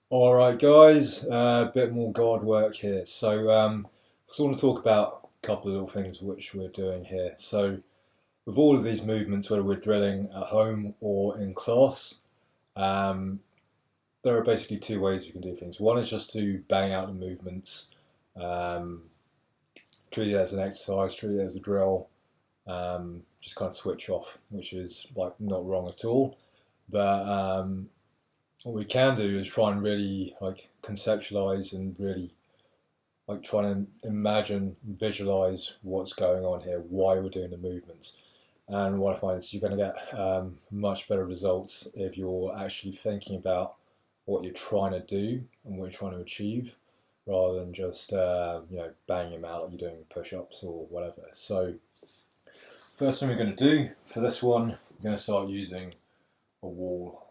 Alright guys, a bit more guard work here. Just want to talk about a couple of little things which we're doing here. So with all of these movements, whether we're drilling at home or in class, um, there are basically two ways you can do things. One is just to bang out the movements, um, treat it as an exercise, treat it as a drill, just kind of switch off, which is like not wrong at all. But what we can do is try and really like conceptualize and really like try and imagine and visualize what's going on here, why we're doing the movements. And what I find is you're going to get much better results if you're actually thinking about what you're trying to do and what you're trying to achieve, rather than just banging them out like you're doing push-ups or whatever. So first thing we're going to do for this one, we're going to start using a wall.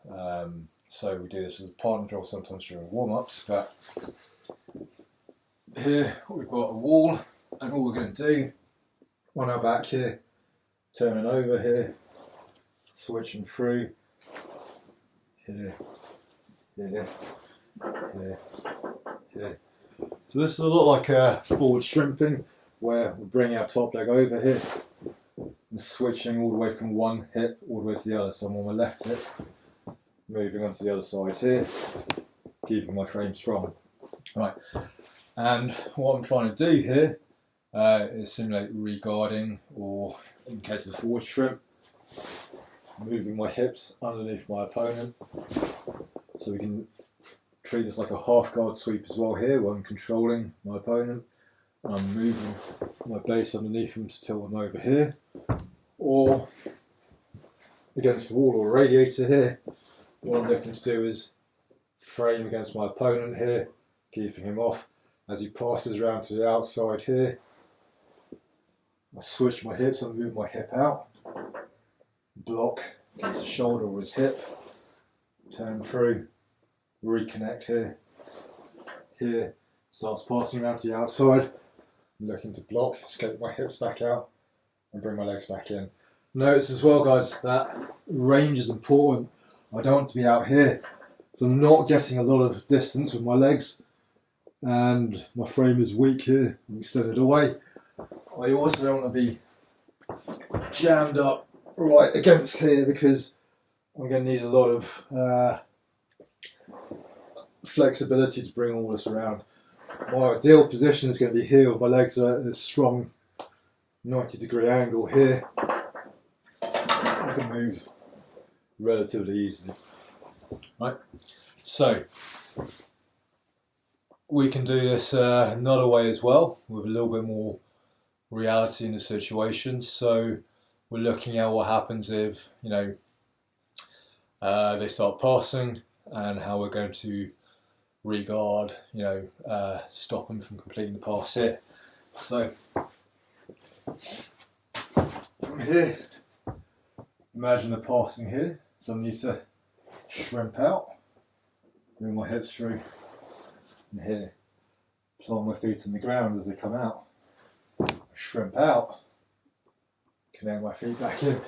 So we do this as a partner drill sometimes during warm-ups, but here we've got a wall, and all we're going to do on our back here, turning over here, switching through, here, here, here, here. So this is a lot like a forward shrimping, where we bring our top leg over here and switching all the way from one hip all the way to the other. So I'm on my left hip, moving on to the other side here, keeping my frame strong. Right, and what I'm trying to do here is simulate re-guarding, or in case of the forward shrimp, moving my hips underneath my opponent. So we can treat this like a half guard sweep as well here, where I'm controlling my opponent. I'm moving my base underneath him to tilt him over here, or against the wall or radiator here. What I'm looking to do is frame against my opponent here, keeping him off. As he passes around to the outside here, I switch my hips and move my hip out, block against the shoulder or his hip, turn through, reconnect here, here, starts passing around to the outside, I'm looking to block, escape my hips back out and bring my legs back in. Notice as well guys that range is important. I don't want to be out here, so I'm not getting a lot of distance with my legs, and my frame is weak here, I'm extended away. I also don't want to be jammed up right against here, because I'm going to need a lot of flexibility to bring all this around. My ideal position is going to be here with my legs at a strong 90-degree angle here. I can move relatively easily. Right, so we can do this another way as well, with a little bit more reality in the situation. So we're looking at what happens if they start passing, and how we're going to regard, stop them from completing the pass here. So from here, imagine the passing here, so I need to shrimp out, bring my hips through, and here, plant my feet on the ground as they come out, shrimp out, connect my feet back in,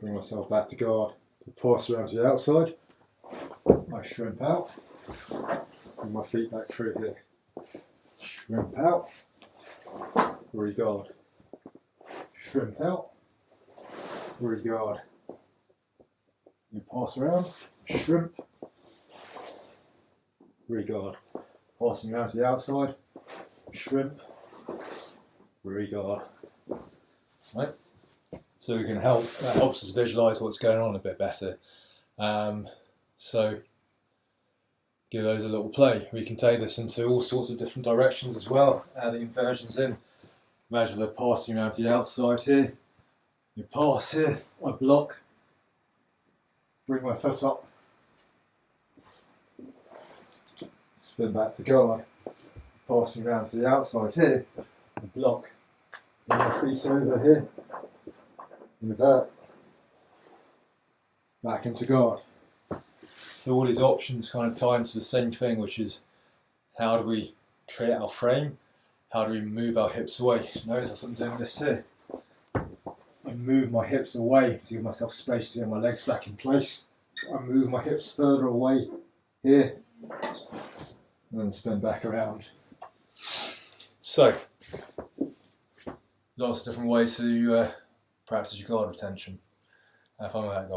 bring myself back to guard, pass around to the outside, I shrimp out, bring my feet back through here, shrimp out, re-guard, shrimp out, re-guard, you pass around, shrimp, re-guard, passing around to the outside, shrimp, re-guard. Right, so we can help. That helps us visualise what's going on a bit better. So give those a little play. We can take this into all sorts of different directions as well, adding inversions in. Imagine they're passing around to the outside here. You pass here, I block, bring my foot up, spin back to guard, passing around to the outside here, I block, bring my feet over here, invert, back into guard. So all these options kind of tie into the same thing, which is how do we create our frame, how do we move our hips away. Notice I'm doing this here. I move my hips away to give myself space to get my legs back in place. I move my hips further away here and then spin back around. So, lots of different ways to practice your guard retention. Have fun with that, guys.